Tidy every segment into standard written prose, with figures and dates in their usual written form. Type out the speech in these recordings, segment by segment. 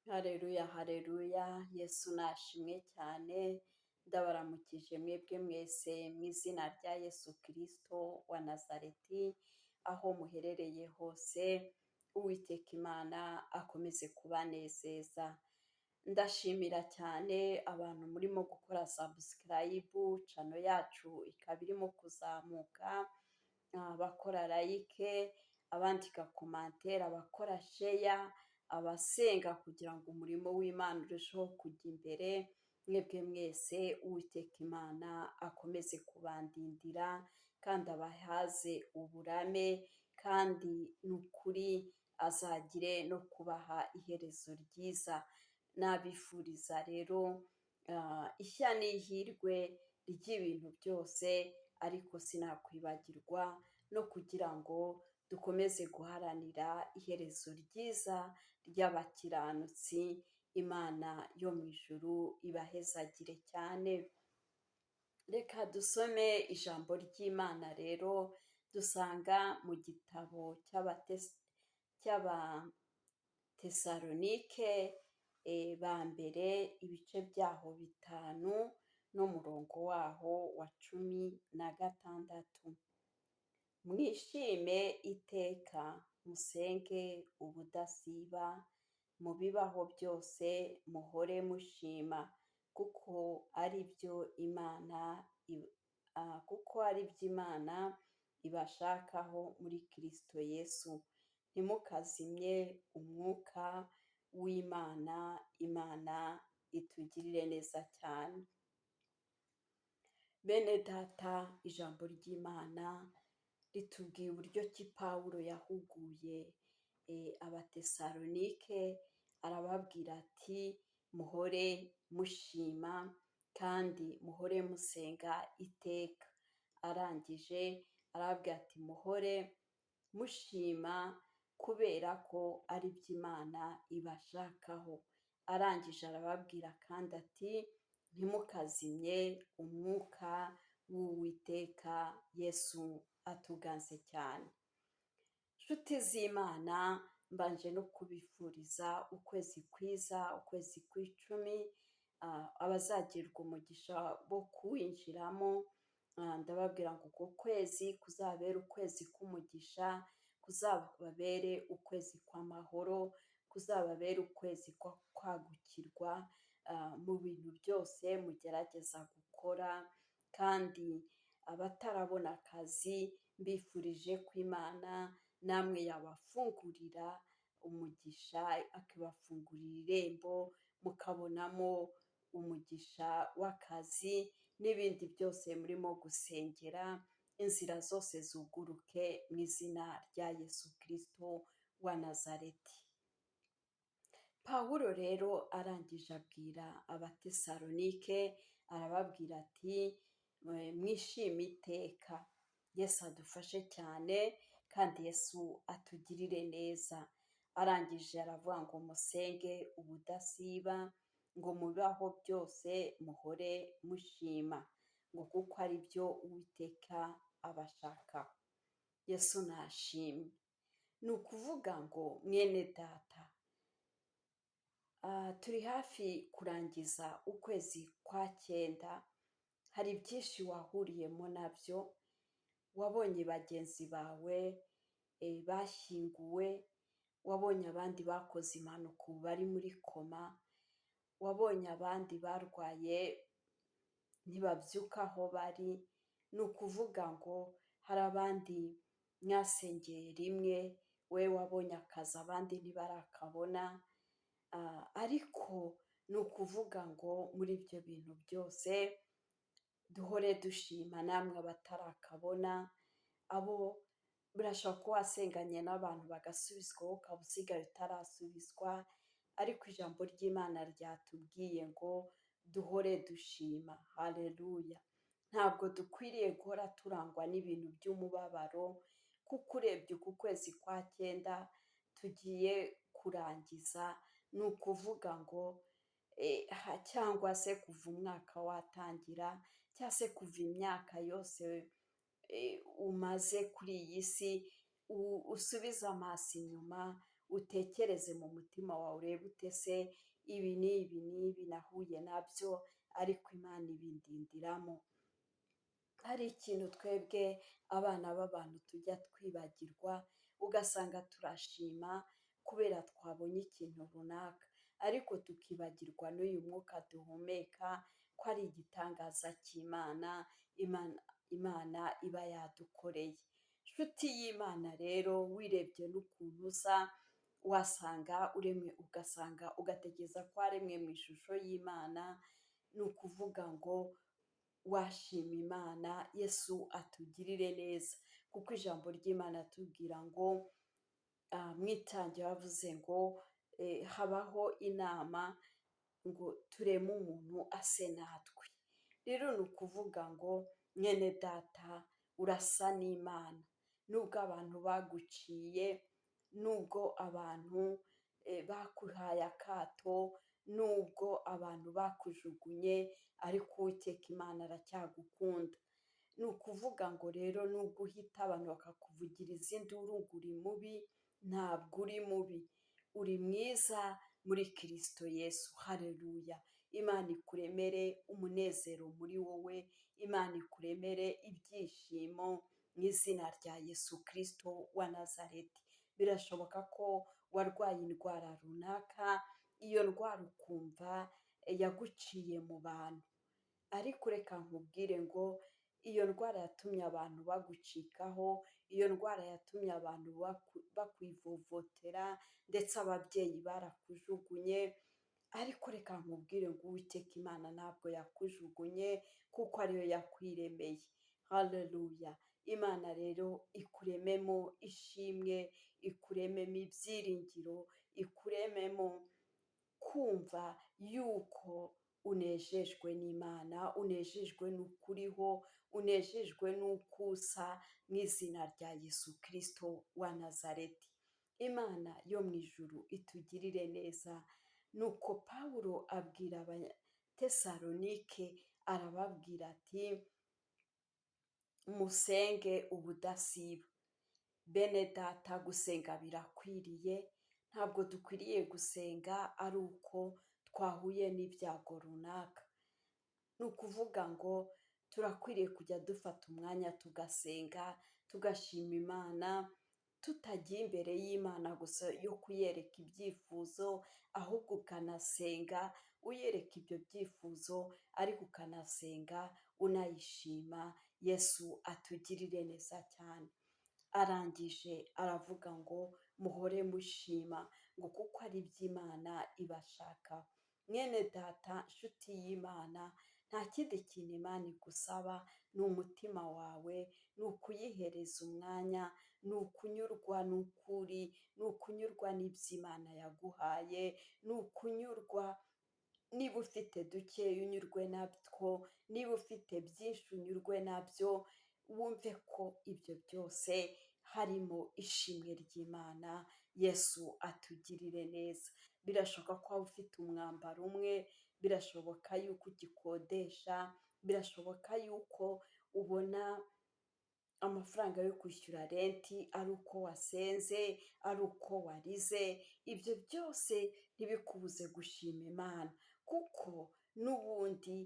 Hareruya hareruya, Yesu nashimwe cyane, ndabaramukije mwebwe mwese mu izina rya Yesu Kristo wa Nazareti, aho muherereye hose, Uwiteka Imana akomeze kubanezeza. Ndashimira cyane abantu murimo gukora subscribe, channel yacu ikaba irimo kuzamuka, abakora like, abandika commentaire, abakora share, abasenga kugira ngo umurimo w'Imana urusheho kujya imbere. Mwebwe mwese Uwiteka Imana akomeze kubandindira kandi abahaze uburame, kandi n'ukuri azagire no kubaha iherezo ryiza. Nabifuriza rero ishya n'ihirwe ry'ibintu byose, ariko sinakwibagirwa no kugira ngo dukomeze guharanira iherezo ryiza ry'abakiranutsi. Imana yo mu ijuru ibahezagire cyane. Reka dusome ijambo ry'Imana rero, dusanga mu gitabo cy'Abatesalonike ba mbere, ibice byaho 5 n'umurongo waho wa 16. Mwishime iteka, musenge ubudasiba, mu bibaho byose muhore mushima, kuko ari byo Imana ibashakaho muri Kristo Yesu. Ntimukazimye umwuka w'Imana. Imana itugirire neza cyane. Bene data, ijambo ry'Imana ritubwiye uburyo ki Pawulo yahuguye Abatesalonike, arababwira ati muhore mushima kandi muhore musenga iteka. Arangije arababwira ati muhore mushima kubera ko ari byo Imana ibashakaho. Arangije arababwira kandi ati ntimukazimye umwuka w'Uwiteka Yesu atuganze cyane. Nshuti z'Imana, mbanje no kubifuriza ukwezi kwiza, ukwezi kw'icumi, abazagirwa umugisha wo kuwinjiramo. Ndababwira ngo uko kwezi kuzabere ukwezi k'umugisha, kuzababere ukwezi kw'amahoro, kuzababere ukwezi kwa kwagukirwa mu bintu byose mugerageza gukora. Kandi abatarabona akazi, mbifurije ko Imana namwe yabafungurira umugisha, akabafungurira irembo, mukabonamo umugisha w'akazi n'ibindi byose murimo gusengera. Inzira zose zuguruke mu izina rya Yesu Kristo wa Nazareti. Pawulo rero arangije abwira Abatesalonike, arababwira ati mwishime iteka. Yesu adufashe cyane kandi Yesu atugirire neza. Arangije aravuga ngo musenge ubudasiba, ngo mu bibaho byose muhore mushima, ngo kuko ari byo Uwiteka abashakaho. Yesu nashimwe. Ni ukuvuga ngo mwene data, turi hafi kurangiza ukwezi kwa 9. Hari byinshi wahuriyemo nabyo, wabonye bagenzi bawe bashyinguwe, wabonye abandi bakoze impanuka ubu bari muri koma, wabonye abandi barwaye ntibabyuka aho bari. Ni ukuvuga ngo hari abandi mwasengeye rimwe, we wabonye akazi abandi ntibarakabona. Ariko ni ukuvuga ngo muri ibyo bintu byose duhore dushima. Namwe batarakabona, abo birashoboka ko wasenganye n'abantu bagasubizwa, wowe ukaba usigaye utarasubizwa, ariko ijambo ry'Imana ryatubwiye ngo duhore dushima. Haleluya. Ntabwo dukwiriye guhora turangwa n'ibintu by'umubabaro, kuko urebye uku kwezi kwa 9 tugiye kurangiza. Ni ukuvuga ngo cyangwa se kuva umwaka watangira, cyangwa se kuva imyaka yose umaze kuri iyi si, usubize amaso inyuma utekereze mu mutima wawe urebe ute se ibi n'ibi n'ibi nahuye nabyo ariko Imana ibindindiramo. Hari ikintu twebwe abana b'abantu tujya twibagirwa, ugasanga turashima kubera twabonye ikintu runaka, ariko tukibagirwa n'uyu mwuka duhumeka ko ari igitangaza cy'Imana, Imana iba yadukoreye. Nshuti y'Imana rero, wirebye n'ukuntu usa, wasanga uremwe, ugatekereza ko waremwe mu ishusho y'Imana, ni ukuvuga ngo washima Imana, Yesu atugirire neza, kuko ijambo ry'Imana atubwira ngo mu itangiriro yavuze ngo habaho inama ngo tureme umuntu ase natwe. Rero ni ukuvuga ngo mwene data urasa n'Imana, nubwo abantu baguciye, nubwo abantu bakuhaye akato, nubwo abantu bakujugunye, ariko Uwiteka Imana aracyagukunda. Ni ukuvuga ngo rero nubwo uhita abantu bakakuvugiriza induru ngo uri mubi, ntabwo uri mubi, uri mwiza muri Kristo Yesu. Haleluya! Imana ikuremere umunezero muri wowe, Imana ikuremere ibyishimo mu izina rya Yesu Kristo wa Nazareti. Birashoboka ko warwaye indwara runaka, iyo ndwara ukumva yaguciye mu bantu, ariko reka nkubwire ngo iyo ndwara yatumye abantu bagucikaho, iyo ndwara yatumye abantu bakwivovotera, ndetse ababyeyi barakujugunye, ariko reka nkubwire ngo Uwiteka Imana ntabwo yakujugunye, kuko ariyo yakwiremeye. Haleluya! Imana rero ikurememo ishimwe, ikurememo ibyiringiro, ikurememo kumva yuko unejejwe n'Imana, unejejwe n'uko uriho, unejejwe n'uko usa, mu izina rya Yesu Kristo wa Nazareti. Imana yo mu ijuru itugirire neza. Nuko Pawulo abwira Abatesalonike, arababwira ati musenge ubudasiba. Bene data, gusenga birakwiriye, ntabwo dukwiriye gusenga ari uko twahuye n'ibyago runaka. Ni ukuvuga ngo turakwiriye kujya dufata umwanya tugasenga, tugashima Imana, tutagiye imbere y'Imana gusa yo kuyereka ibyifuzo, ahubwo ukanasenga uyereka ibyo byifuzo, ariko ukanasenga unayishima. Yesu atugirire neza cyane. Arangije aravuga ngo muhore mushima, ngo kuko ari iby'Imana ibashaka. Mwene data, nshuti y'Imana, nta kindi kintu Imana igusaba, ni umutima wawe, ni ukuyihereza umwanya, ni ukunyurwa n'ukuri, ni ukunyurwa n'iby'Imana yaguhaye, ni ukunyurwa, niba ufite dukeya unyurwe nabyo, niba ufite byinshi unyurwe nabyo, wumve ko ibyo byose harimo ishimwe ry'Imana. Yesu atugirire neza. Birashoboka ko waba ufite umwambaro umwe, birashoboka yuko ugikodesha, birashoboka yuko ubona amafaranga yo kwishyura renti ari uko wasenze, ari uko warize. Ibyo byose ntibikubuze gushima Imana, kuko n'ubundi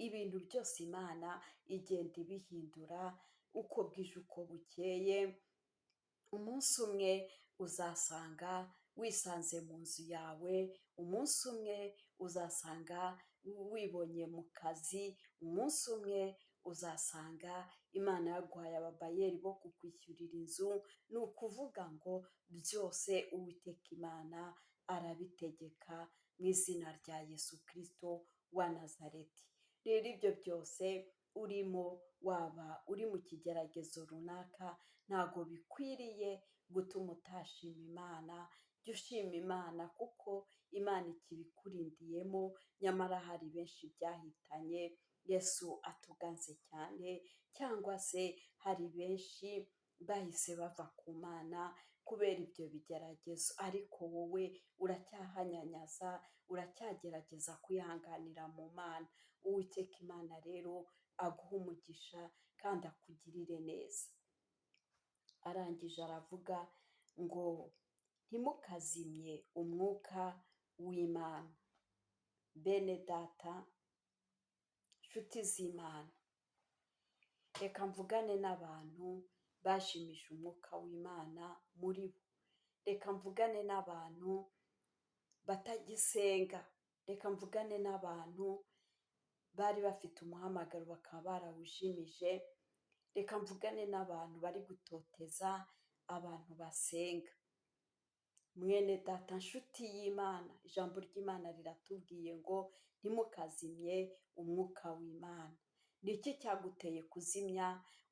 ibintu byose Imana igenda ibihindura uko bwije uko bukeye. Umunsi umwe uzasanga wisanze mu nzu yawe, umunsi umwe uzasanga wibonye mu kazi, umunsi umwe uzasanga Imana yaguhaye ababayeri bo kukwishyurira inzu. Ni ukuvuga ngo byose Uwiteka Imana arabitegeka, mu izina rya Yesu Kristo wa Nazareti. Rero ibyo byose urimo, waba uri mu kigeragezo runaka, ntabwo bikwiriye gutuma utashima Imana. Jya ushima Imana, kuko Imana ikibikurindiyemo, nyamara hari benshi byahitanye. Yesu atuganze cyane, cyangwa se hari benshi bahise bava ku Mana kubera ibyo bigeragezo, ariko wowe uracyahanyanyaza, uracyagerageza kwihanganira mu Mana. Uwiteka Imana rero aguhe umugisha kandi akugirire neza. Arangije aravuga ngo ntimukazimye umwuka w'Imana. Bene data, nshuti z'Imana, reka mvugane n'abantu bajimije umwuka w'Imana muri bo. Reka mvugane n'abantu batagisenga. Reka mvugane n'abantu bari bafite umuhamagaro bakaba barawujimije. Reka mvugane n'abantu bari gutoteza abantu basenga. Mwene data, nshuti y'Imana, ijambo ry'Imana riratubwiye ngo ntimukazimye umwuka w'Imana. Ni iki cyaguteye kuzimya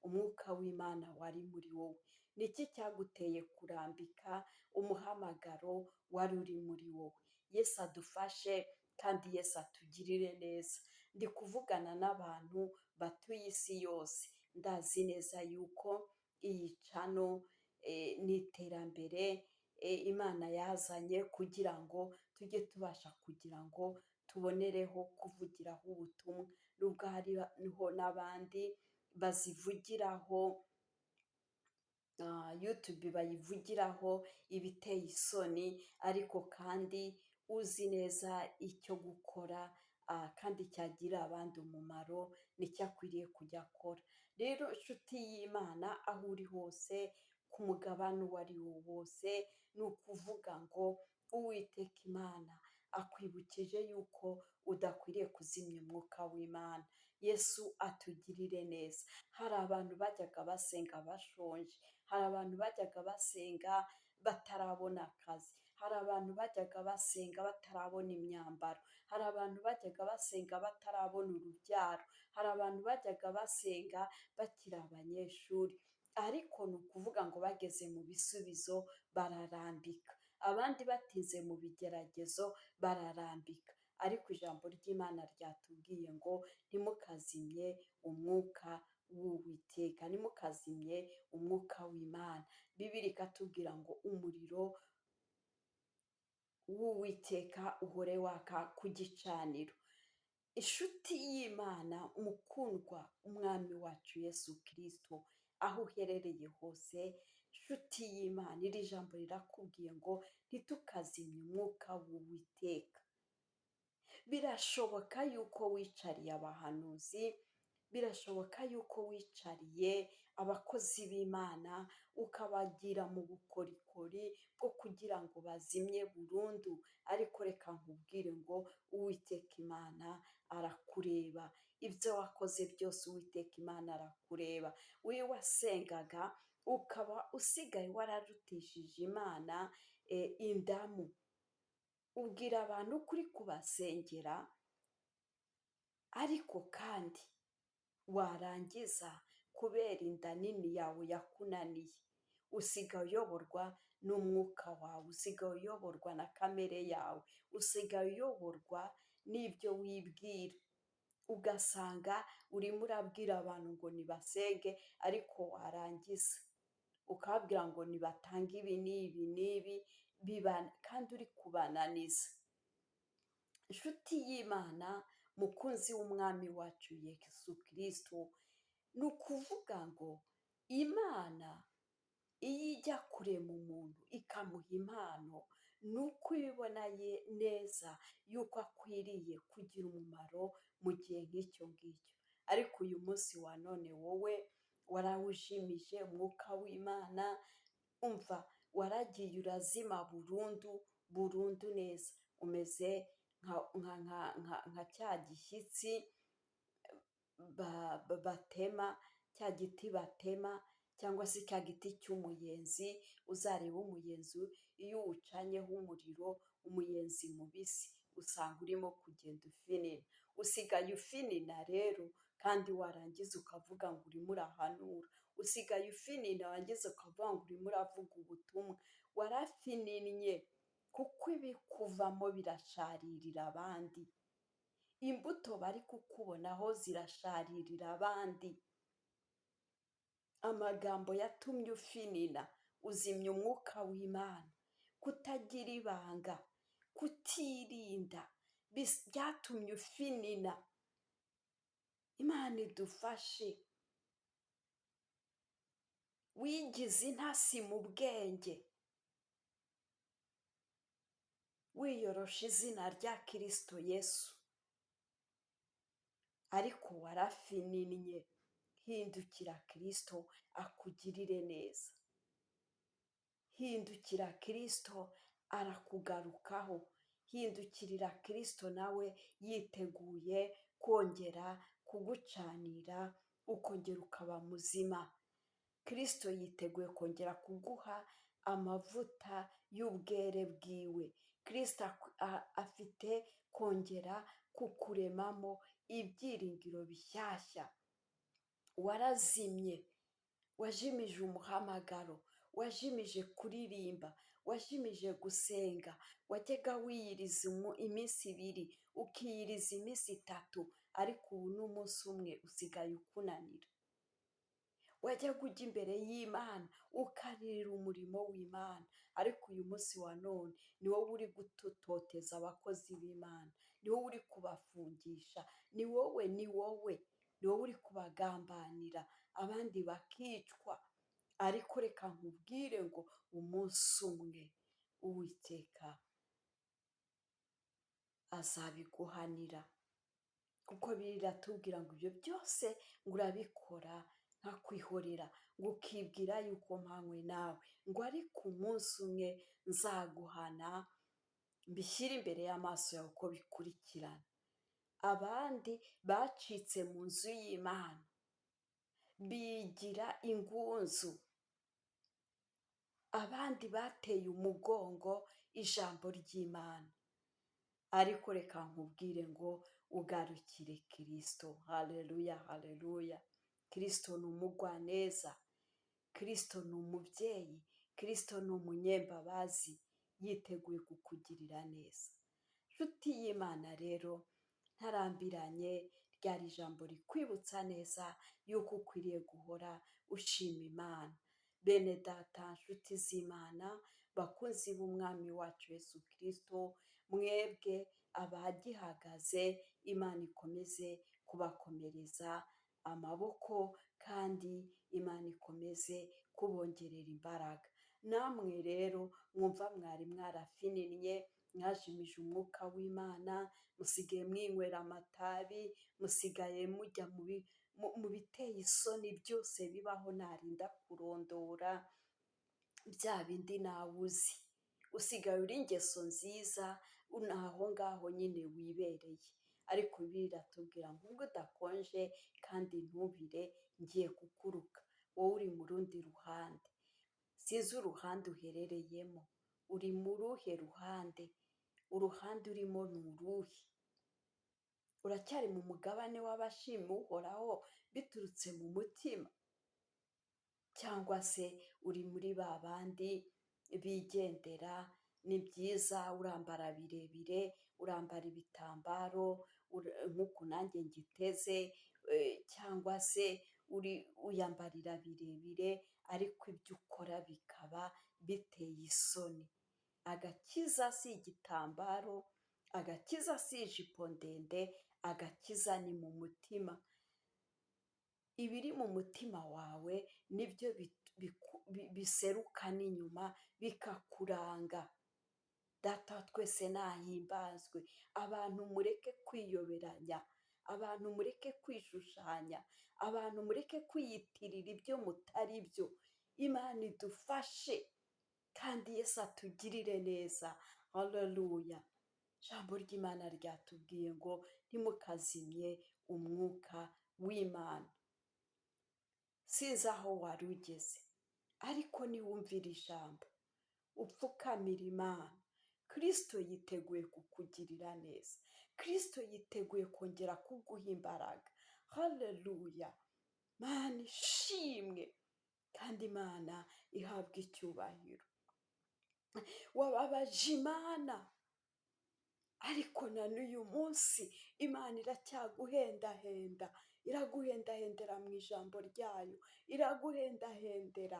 umwuka w'Imana wari muri wowe? Ni iki cyaguteye kurambika umuhamagaro wari uri muri wowe? Yesu adufashe kandi Yesu atugirire neza. Ndi kuvugana n'abantu batuye isi yose. Ndazi neza yuko iyi cano ni iterambere Imana yazanye kugira ngo tujye tubasha kugira ngo tubonereho kuvugiraho ubutumwa. Nubwo hariho n'abandi bazivugiraho, YouTube bayivugiraho ibiteye isoni, ariko kandi uzi neza icyo gukora kandi cyagirira abandi umumaro, nicyo akwiriye kujya akora. Rero nshuti y'Imana, aho uri hose, ku mugabane uwo ari wo wose, ni ukuvuga ngo Uwiteka Imana akwibukije yuko udakwiriye kuzimya umwuka w'Imana. Yesu atugirire neza. Hari abantu bajyaga basenga bashonje, hari abantu bajyaga basenga batarabona akazi, hari abantu bajyaga basenga batarabona imyambaro, hari abantu bajyaga basenga batarabona urubyaro, hari abantu bajyaga basenga bakiri abanyeshuri, ariko ni ukuvuga ngo bageze mu bisubizo bararambika. Abandi batinze mu bigeragezo bararambika, ariko ijambo ry'Imana ryatubwiye ngo ntimukazimye umwuka w'Uwiteka, ntimukazimye umwuka w'Imana. Bibiliya ikatubwira ngo umuriro w'Uwiteka uhore waka ku gicaniro. Inshuti y'Imana, mukundwa, umwami wacu Yesu Kristo, aho uherereye hose, nshuti y'Imana, iri jambo rirakubwiye ngo ntitukazimye umwuka w'Uwiteka. Birashoboka yuko wicariye abahanuzi, birashoboka yuko wicariye abakozi b'Imana, ukabagira mu bukorikori bwo kugira ngo bazimye burundu, ariko reka nkubwire ngo Uwiteka Imana arakureba. Ibyo wakoze byose Uwiteka Imana arakureba. Wowe wasengaga ukaba usigaye wararutishije Imana indamu, ubwira abantu kuri kubasengera, ariko kandi warangiza kubera inda nini yawe yakunaniye, usigaye uyoborwa n'umwuka wawe, usigaye uyoborwa na kamere yawe, usigaye uyoborwa n'ibyo wibwira, ugasanga urimo urabwira abantu ngo nibasenge, ariko warangiza ukababwira ngo nibatange ibi n'ibi n'ibi, kandi uri kubananiza. Inshuti y'Imana, mukunzi w'umwami wacu Yesu Kristo, ni ukuvuga ngo Imana iyo ijya kurema umuntu ikamuha impano, ni uko ibibona neza yuko akwiriye kugira umumaro mu gihe nk'icyo ngicyo. Ariko uyu munsi wa none wowe warawujimije umwuka w'Imana, umva, waragiye urazima burundu burundu neza, umeze nka cya gishyitsi batema, cya giti batema, cyangwa se cya giti cy'umuyenzi. Uzareba umuyenzi iyo uwucanyeho umuriro, umuyenzi mubisi, usanga urimo kugenda ufinina, usigaye ufinina rero, kandi warangiza ukavuga ngo urimo urahanura, usigaye ufinina warangiza ukavuga ngo urimo uravuga ubutumwa. Warafininnye kuko ibikuvamo birasharirira abandi, imbuto bari kukubonaho zirasharirira abandi. Amagambo yatumye ufinina, uzimya umwuka w'Imana, kutagira ibanga, kutirinda, byatumye ufinina. Imana idufashe. Wigize intasi mu bwenge, wiyorosha izina rya Kristo Yesu, ariko warafininnye. Hindukira Kristo akugirire neza. Hindukira Kristo arakugarukaho. Hindukirira Kristo nawe yiteguye kongera kugucanira ukongera ukaba muzima. Kristo yiteguye kongera kuguha amavuta y'ubwere bwiwe. Kristo afite kongera kukuremamo ibyiringiro bishyashya. Warazimye, wajimije umuhamagaro, wajimije kuririmba, wajimije gusenga, wajyaga wiyiriza iminsi 2, ukiyiriza iminsi 3, ariko ubu n'umunsi umwe usigaye ukunanira. Wajyaga ujya imbere y'Imana ukaririra umurimo w'Imana, ariko uyu munsi wa none ni wowe uri gutoteza abakozi b'Imana, ni wowe uri kubafungisha, ni wowe uri kubagambanira, abandi bakicwa. Ariko reka nkubwire ngo umunsi umwe Uwiteka azabiguhanira, kuko biratubwira ngo ibyo byose ngo urabikora nkakwihorera, ngo ukibwira yuko mpanywe nawe, ngo ariko umunsi umwe nzaguhana mbishyire imbere y'amaso yawe uko bikurikirana. Abandi bacitse mu nzu y'Imana bigira ingunzu, abandi bateye umugongo ijambo ry'Imana, ariko reka nkubwire ngo ugarukire Kristo. Haleluya, haleluya. Kristo ni umugwaneza, Kristo ni umubyeyi, Kristo ni umunyembabazi, yiteguye kukugirira neza. Nshuti y'Imana rero, ntarambiranye, ryari ijambo rikwibutsa neza yuko ukwiriye guhora ushima Imana. Bene data, nshuti z'Imana, bakunzi b'umwami wacu Yesu Kristo, mwebwe abagihagaze, Imana ikomeze kubakomereza amaboko, kandi Imana ikomeze kubongerera imbaraga. Namwe rero mwumva mwari mwarafininnye, mwajimije umwuka w'Imana, musigaye mwinywera amatabi, musigaye mujya mu biteye isoni byose bibaho narinda kurondora, bya bindi nawe uzi. Usigaye uri ingeso nziza, aho ngaho nyine wibereye. Ariko Bibiliya iratubwira ngo ubwo udakonje kandi ntubire, ngiye kukuruka. Wowe uri mu rundi ruhande, sinzi uruhande uherereyemo. Uri mu ruhe ruhande? Uruhande urimo ni uruhe? Uracyari mu mugabane w'abashima Uhoraho biturutse mu mutima, cyangwa se uri muri ba bandi bigendera? Ni byiza, urambara birebire, urambara ibitambaro nk'uku nanjye ngiteze, cyangwa se uyambarira birebire, ariko ibyo ukora bikaba biteye isoni. Agakiza si igitambaro, agakiza si ijipo ndende, agakiza ni mu mutima. Ibiri mu mutima wawe nibyo biseruka n'inyuma bikakuranga. Data wa twese nahimbazwe. Abantu mureke kwiyoberanya, abantu mureke kwishushanya, abantu mureke kwiyitirira ibyo mutari byo. Imana idufashe kandi Yesu atugirire neza. Haleluya. Ijambo ry'Imana ryatubwiye ngo ntimukazimye umwuka w'Imana. Sinzi aho wari ugeze, ariko niwumvira ijambo upfukamira Imana, Kristo yiteguye kukugirira neza. Kristo yiteguye kongera kuguha imbaraga. Haleluya. Mana ishimwe, kandi Imana ihabwa icyubahiro. Wababaje Imana, ariko na n'uyu munsi Imana iracyaguhendahenda. Iraguhendahendera mu ijambo ryayo, iraguhendahendera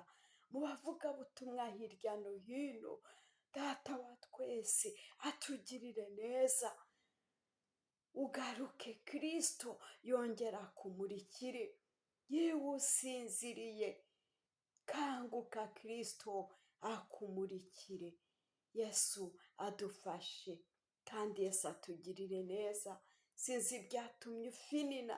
mu bavugabutumwa hirya no hino. Data wa twese atugirire neza. Ugaruke, Kristo yongera kumurikire. Yewe usinziriye, kanguka, Kristo akumurikire. Yesu adufashe kandi Yesu atugirire neza. Sinzi ibyatumye ufinina,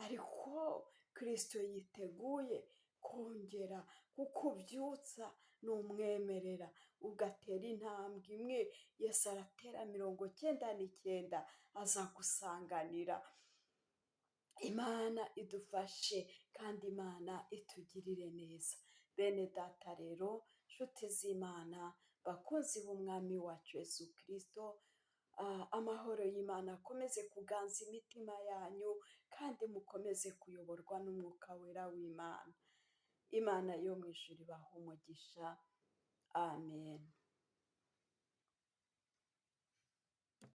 ariko Kristo yiteguye kongera kukubyutsa. Numwemerera ugatera intambwe imwe, Yesu aratera 99, azagusanganira. Imana idufashe kandi Imana itugirire neza. Bene data rero, nshuti z'Imana, bakunzi b'umwami wacu Yesu Kristo, amahoro y'Imana akomeze kuganza imitima yanyu, kandi mukomeze kuyoborwa n'umwuka wera w'Imana. Imana yo mu ijuru ibahe umugisha. Amen.